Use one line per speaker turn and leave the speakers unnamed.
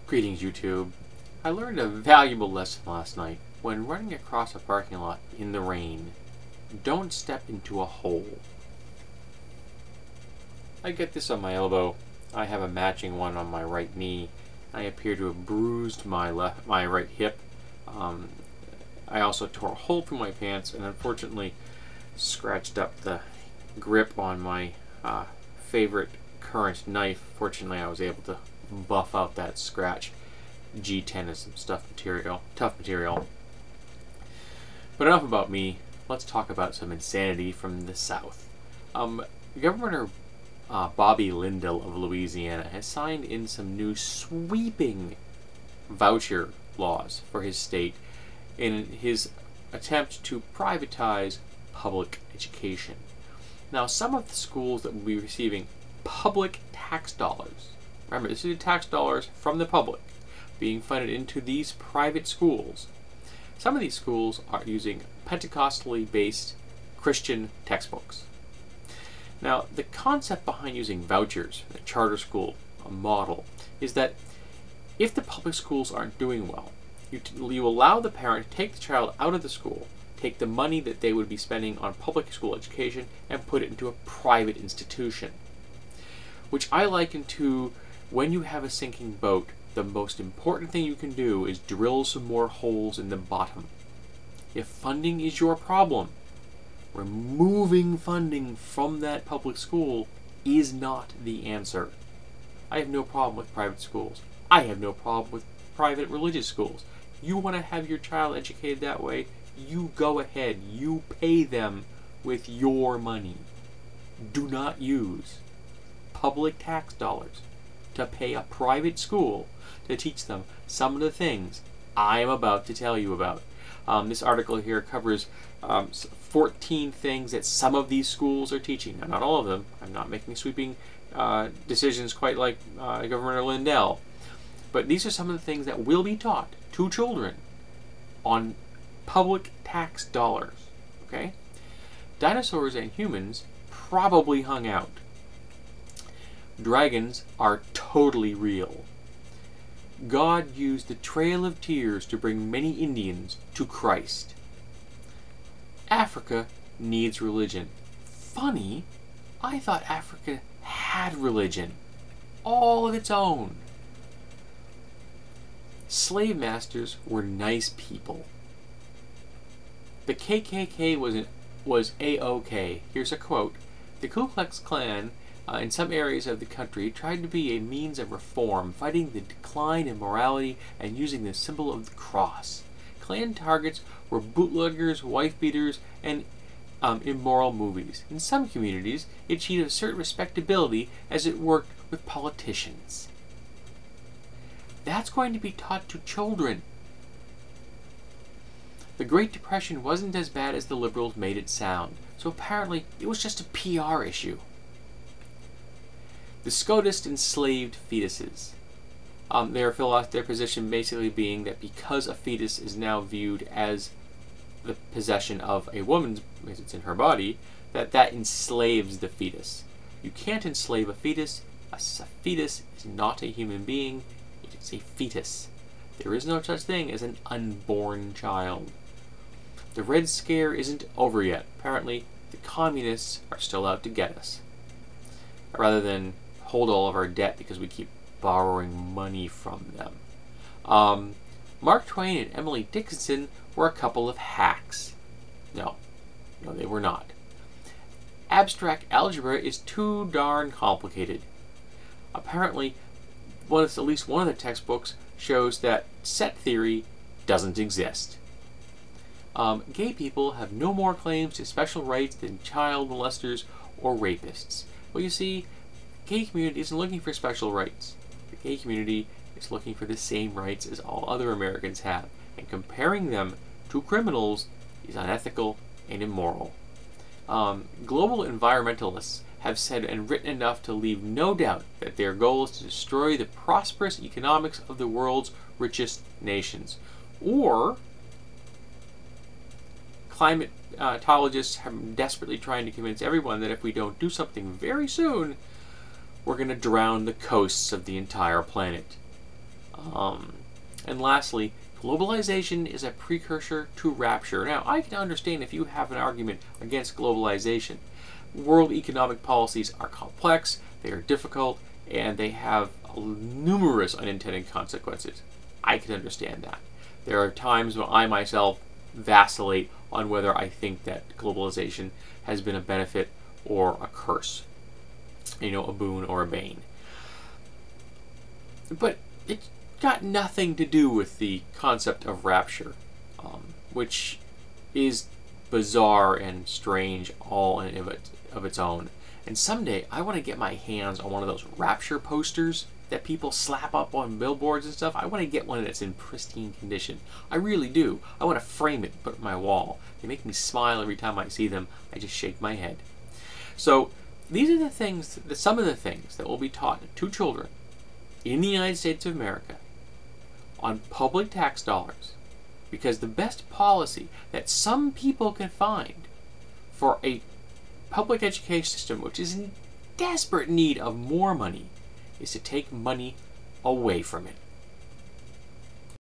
Greetings, YouTube. I learned a valuable lesson last night when running across a parking lot in the rain. Don't step into a hole. I get this on my elbow. I have a matching one on my right knee. I appear to have bruised my right hip. I also tore a hole through my pants and unfortunately scratched up the grip on my favorite current knife. Fortunately, I was able to buff out that scratch. G10 is some tough material. But enough about me. Let's talk about some insanity from the South. Governor Bobby Jindal of Louisiana has signed in some new sweeping voucher laws for his state in his attempt to privatize public education. Now, some of the schools that will be receiving public tax dollars, remember, this is tax dollars from the public being funded into these private schools. Some of these schools are using Pentecostally based Christian textbooks. Now, the concept behind using vouchers in a charter school model is that if the public schools aren't doing well, you allow the parent to take the child out of the school, take the money that they would be spending on public school education, and put it into a private institution. Which I liken to when you have a sinking boat, the most important thing you can do is drill some more holes in the bottom. If funding is your problem, removing funding from that public school is not the answer. I have no problem with private schools. I have no problem with private religious schools. You want to have your child educated that way, you go ahead. You pay them with your money. Do not use public tax dollars to pay a private school to teach them some of the things I am about to tell you about. This article here covers 14 things that some of these schools are teaching. Now, not all of them. I'm not making sweeping decisions quite like Governor Lindal. But these are some of the things that will be taught to children on public tax dollars. Okay? Dinosaurs and humans probably hung out. Dragons are totally real. God used the Trail of Tears to bring many Indians to Christ. Africa needs religion. Funny, I thought Africa had religion, all of its own. Slave masters were nice people. The KKK was A-OK. Here's a quote. The Ku Klux Klan in some areas of the country tried to be a means of reform, fighting the decline in morality and using the symbol of the cross. Klan targets were bootleggers, wife-beaters, and immoral movies. In some communities, it achieved a certain respectability as it worked with politicians. That's going to be taught to children. The Great Depression wasn't as bad as the liberals made it sound, so apparently it was just a PR issue. The SCOTUS enslaved fetuses. Their position basically being that because a fetus is now viewed as the possession of a woman's, because it's in her body, that enslaves the fetus. You can't enslave a fetus. A fetus is not a human being. It is a fetus. There is no such thing as an unborn child. The Red Scare isn't over yet. Apparently, the communists are still out to get us. Rather than hold all of our debt because we keep borrowing money from them. Mark Twain and Emily Dickinson were a couple of hacks. No, they were not. Abstract algebra is too darn complicated. Apparently, at least one of the textbooks shows that set theory doesn't exist. Gay people have no more claims to special rights than child molesters or rapists. Well, you see, the gay community isn't looking for special rights. The gay community is looking for the same rights as all other Americans have, and comparing them to criminals is unethical and immoral. Global environmentalists have said and written enough to leave no doubt that their goal is to destroy the prosperous economics of the world's richest nations. Or climatologists are desperately trying to convince everyone that if we don't do something very soon, we're going to drown the coasts of the entire planet. And lastly, globalization is a precursor to rapture. Now, I can understand if you have an argument against globalization. World economic policies are complex, they are difficult, and they have numerous unintended consequences. I can understand that. There are times when I myself vacillate on whether I think that globalization has been a benefit or a curse, a boon or a bane. But it's got nothing to do with the concept of rapture, which is bizarre and strange all of its own. And someday I want to get my hands on one of those rapture posters that people slap up on billboards and stuff. I want to get one that's in pristine condition. I really do. I want to frame it and put it on my wall. They make me smile every time I see them. I just shake my head. So these are some of the things that will be taught to children in the United States of America on public tax dollars, because the best policy that some people can find for a public education system which is in desperate need of more money is to take money away from it.